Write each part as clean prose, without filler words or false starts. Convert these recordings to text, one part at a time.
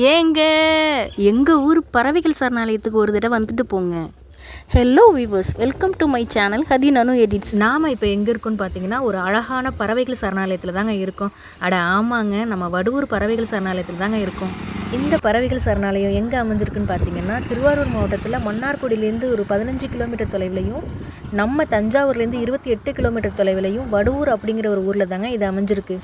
ஏங்க எங்கள் ஊர் பறவைகள் சரணாலயத்துக்கு ஒரு தடவை வந்துட்டு போங்க. Hello viewers, welcome to my channel ஹதி நானு எடிட்ஸ். நாம் இப்போ எங்கே இருக்கோன்னு பார்த்தீங்கன்னா ஒரு அழகான பறவைகள் சரணாலயத்தில் தாங்க இருக்கோம். அட ஆமாங்க, நம்ம வடுவூர் பறவைகள் சரணாலயத்தில் தாங்க இருக்கோம். இந்த பறவைகள் சரணாலயம் எங்கே அமைஞ்சிருக்குன்னு பார்த்தீங்கன்னா திருவாரூர் மாவட்டத்தில் மன்னார்குடியிலேருந்து ஒரு 15 கிலோமீட்டர் தொலைவிலையும், நம்ம தஞ்சாவூர்லேருந்து 28 கிலோமீட்டர் தொலைவிலையும் வடுவூர் அப்படிங்கிற ஒரு ஊரில் தாங்க இது அமைஞ்சிருக்கு.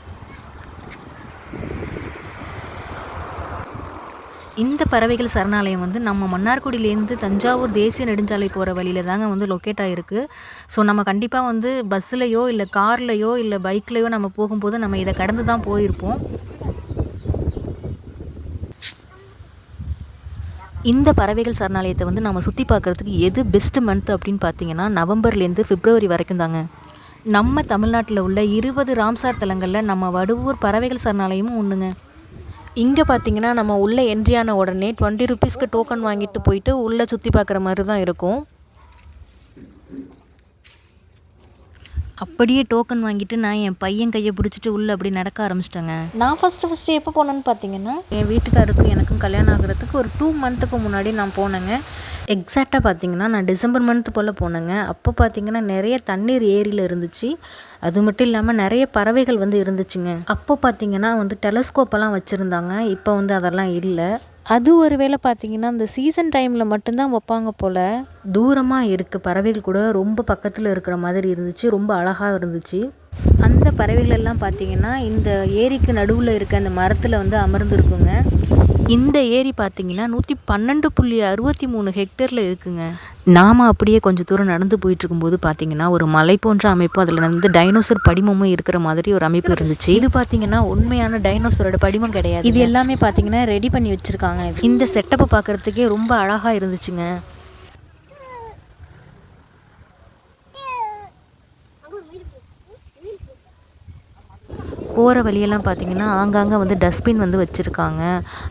இந்த பறவைகள் சரணாலயம் வந்து நம்ம மன்னார்குடியிலேருந்து தஞ்சாவூர் தேசிய நெடுஞ்சாலை போகிற வழியில் தாங்க வந்து லொக்கேட் ஆகிருக்கு. ஸோ நம்ம கண்டிப்பாக வந்து பஸ்ஸுலையோ இல்லை கார்லையோ இல்லை பைக்லையோ நம்ம போகும்போது நம்ம இதை கடந்து தான் போயிருப்போம். இந்த பறவைகள் சரணாலயத்தை வந்து நம்ம சுற்றி பார்க்குறதுக்கு எது பெஸ்ட் மந்த் அப்படின்னு பார்த்தீங்கன்னா நவம்பர்லேருந்து பிப்ரவரி வரைக்கும் தாங்க. நம்ம தமிழ்நாட்டில் உள்ள 20 ராம்சார் தலங்களில் நம்ம வடுவூர் பறவைகள் சரணாலயமும் ஒன்றுங்க. இங்கே பார்த்தீங்கன்னா நம்ம உள்ளே என்ட்ரியான உடனே 20 ருபீஸ்க்கு டோக்கன் வாங்கிட்டு போயிட்டு உள்ளே சுற்றி பார்க்குற மாதிரி தான் இருக்கும். அப்படியே டோக்கன் வாங்கிட்டு நான் என் பையன் கையை பிடிச்சிட்டு உள்ளே அப்படி நடக்க ஆரம்பிச்சிட்டேங்க. நான் ஃபஸ்ட்டு எப்போ போனேன்னு பார்த்தீங்கன்னா என் வீட்டுக்காருக்கு எனக்கும் கல்யாணம் ஆகிறதுக்கு ஒரு 2 மந்த்துக்கு முன்னாடி நான் போனேங்க. எக்ஸாக்டாக பார்த்தீங்கன்னா நான் டிசம்பர் மந்த் போல் போனேங்க. அப்போ பார்த்தீங்கன்னா நிறைய தண்ணீர் ஏரியில் இருந்துச்சு. அது மட்டும் இல்லாமல் நிறைய பறவைகள் வந்து இருந்துச்சுங்க. அப்போ பார்த்தீங்கன்னா வந்து டெலஸ்கோப்பெல்லாம் வச்சுருந்தாங்க. இப்போ வந்து அதெல்லாம் இல்லை. அது ஒரு வேளை பார்த்தீங்கன்னா இந்த சீசன் டைமில் மட்டும்தான் வைப்பாங்க போல். தூரமாக இருக்குது பறவைகள் கூட ரொம்ப பக்கத்தில் இருக்கிற மாதிரி இருந்துச்சு. ரொம்ப அழகாக இருந்துச்சு. அந்த பறவைகள் எல்லாம் பார்த்தீங்கன்னா இந்த ஏரிக்கு நடுவில் இருக்க அந்த மரத்தில் வந்து அமர்ந்துருக்குங்க. இந்த ஏரி பார்த்தீங்கன்னா 112.63 ஹெக்டேரில் இருக்குங்க. நாம் அப்படியே கொஞ்சம் தூரம் நடந்து போயிட்டு இருக்கும்போது பார்த்தீங்கன்னா ஒரு மலை போன்ற அமைப்பு, அதில் வந்து டைனோசர் படிமமும் இருக்கிற மாதிரி ஒரு அமைப்பு இருந்துச்சு. இது பார்த்தீங்கன்னா உண்மையான டைனோசரோட படிமம் கிடையாது. இது எல்லாமே பார்த்தீங்கன்னா ரெடி பண்ணி வச்சுருக்காங்க. இந்த செட்டப்பை பார்க்குறதுக்கே ரொம்ப அழகாக இருந்துச்சுங்க. போகிற வழியெல்லாம் பார்த்தீங்கன்னா ஆங்காங்கே வந்து டஸ்ட்பின் வந்து வச்சுருக்காங்க.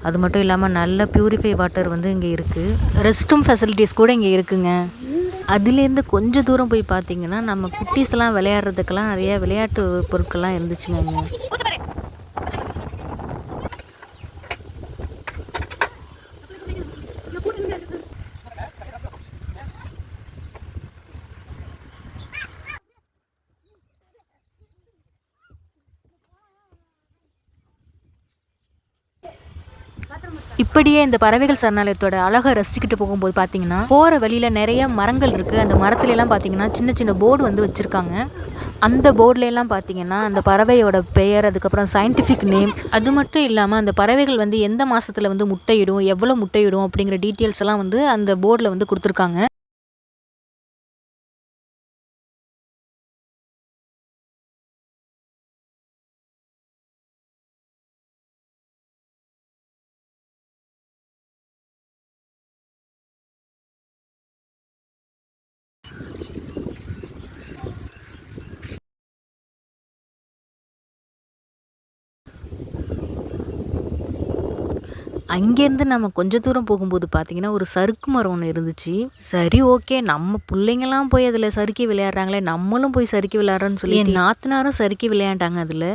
அது மட்டும் இல்லாமல் நல்ல ப்யூரிஃபை வாட்டர் வந்து இங்கே இருக்குது. ரெஸ்ட் ரூம் ஃபெசிலிட்டிஸ் கூட இங்கே இருக்குங்க. அதுலேருந்து கொஞ்சம் தூரம் போய் பார்த்தீங்கன்னா நம்ம குட்டீஸ்லாம் விளையாடுறதுக்கெல்லாம் நிறைய விளையாட்டு பொருட்கள்லாம் இருந்துச்சுங்க. இப்படியே இந்த பறவைகள் சரணாலயத்தோட அழகை ரசிச்சுக்கிட்டு போகும்போது பார்த்தீங்கன்னா போகிற வழியில் நிறைய மரங்கள் இருக்குது. அந்த மரத்துலலாம் பார்த்தீங்கன்னா சின்ன சின்ன போர்டு வந்து வச்சுருக்காங்க. அந்த போர்டுலாம் பார்த்தீங்கன்னா அந்த பறவையோட பெயர், அதுக்கப்புறம் சயின்டிஃபிக் நேம், அது மட்டும் இல்லாமல் அந்த பறவைகள் வந்து எந்த மாதத்தில் வந்து முட்டையிடும், எவ்வளோ முட்டையிடும் அப்படிங்கிற டீட்டெயில்ஸ் எல்லாம் வந்து அந்த போர்டில் வந்து கொடுத்துருக்காங்க. அங்கேருந்து நம்ம கொஞ்சம் தூரம் போகும்போது பார்த்தீங்கன்னா ஒரு சறுக்கு மரம் ஒன்று இருந்துச்சு. சரி, ஓகே, நம்ம பிள்ளைங்கள்லாம் போய் அதில் சறுக்கி விளையாடுறாங்களே, நம்மளும் போய் சறுக்கி விளையாடுறோன்னு சொல்லி என் நாத்தனாரும் சறுக்கி விளையாண்டாங்க அதில்.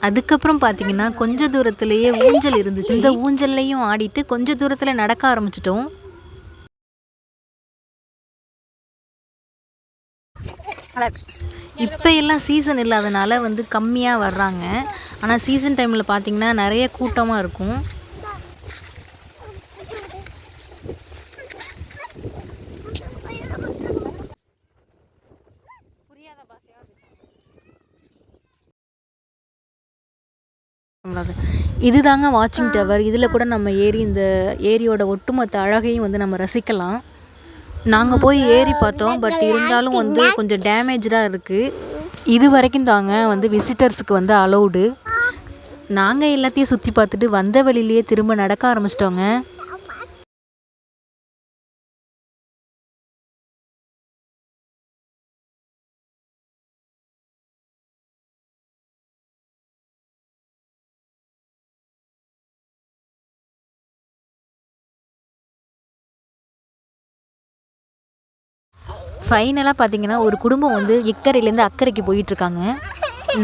அதுக்கப்புறம் பார்த்தீங்கன்னா கொஞ்சம் தூரத்துலேயே ஊஞ்சல் இருந்துச்சு. இந்த ஊஞ்சல்லையும் ஆடிட்டு கொஞ்சம் தூரத்தில் நடக்க ஆரம்பிச்சிட்டோம். இப்போ எல்லாம் சீசன் இல்லாதனால வந்து கம்மியாக வர்றாங்க. ஆனால் சீசன் டைமில் பார்த்தீங்கன்னா நிறைய கூட்டமாக இருக்கும். இதுதாங்க வாட்சிங் டவர். இதில் கூட நம்ம ஏறி இந்த ஏரியோட ஒட்டுமொத்த அழகையும் வந்து நம்ம ரசிக்கலாம். நாங்கள் போய் ஏறி பார்த்தோம், பட் இருந்தாலும் வந்து கொஞ்சம் டேமேஜாக இருக்குது. இது வரைக்கும் தாங்க வந்து விசிட்டர்ஸுக்கு வந்து அலௌடு. நாங்கள் எல்லாத்தையும் சுற்றி பார்த்துட்டு வந்த வழியிலேயே திரும்ப நடக்க ஆரம்பிச்சிட்டோங்க. ஃபைனலாக பார்த்தீங்கன்னா ஒரு குடும்பம் வந்து இக்கரையிலேருந்து அக்கறைக்கு போயிட்டுருக்காங்க.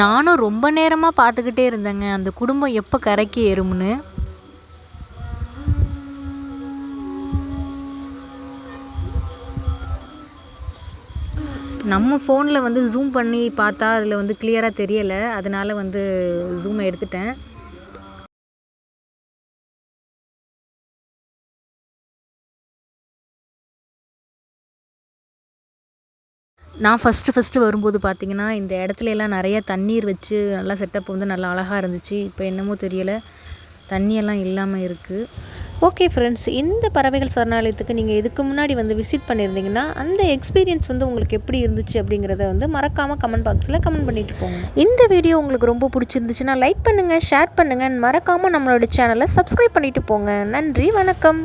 நானும் ரொம்ப நேரமாக பார்த்துக்கிட்டே இருந்தேங்க அந்த குடும்பம் எப்போ கரைக்கு ஏறும்னு. நம்ம ஃபோனில் வந்து ஜூம் பண்ணி பார்த்தா அதில் வந்து கிளியராக தெரியலை, அதனால் வந்து ஜூமை எடுத்துட்டேன். நான் ஃபஸ்ட்டு வரும்போது பார்த்தீங்கன்னா இந்த இடத்துல எல்லாம் நிறைய தண்ணீர் வச்சு நல்லா செட்டப் வந்து நல்லா அழகாக இருந்துச்சு. இப்போ என்னமோ தெரியலை, தண்ணியெல்லாம் இல்லாமல் இருக்குது. ஓகே ஃப்ரெண்ட்ஸ், இந்த பறவைகள் சரணாலயத்துக்கு நீங்கள் இதுக்கு முன்னாடி வந்து விசிட் பண்ணியிருந்தீங்கன்னா அந்த எக்ஸ்பீரியன்ஸ் வந்து உங்களுக்கு எப்படி இருந்துச்சு அப்படிங்கிறத வந்து மறக்காமல் கமெண்ட் பாக்ஸில் கமெண்ட் பண்ணிட்டு போங்க. இந்த வீடியோ உங்களுக்கு ரொம்ப பிடிச்சிருந்துச்சுன்னா லைக் பண்ணுங்கள், ஷேர் பண்ணுங்கள், மறக்காமல் நம்மளோட சேனலை சப்ஸ்கிரைப் பண்ணிட்டு போங்க. நன்றி, வணக்கம்.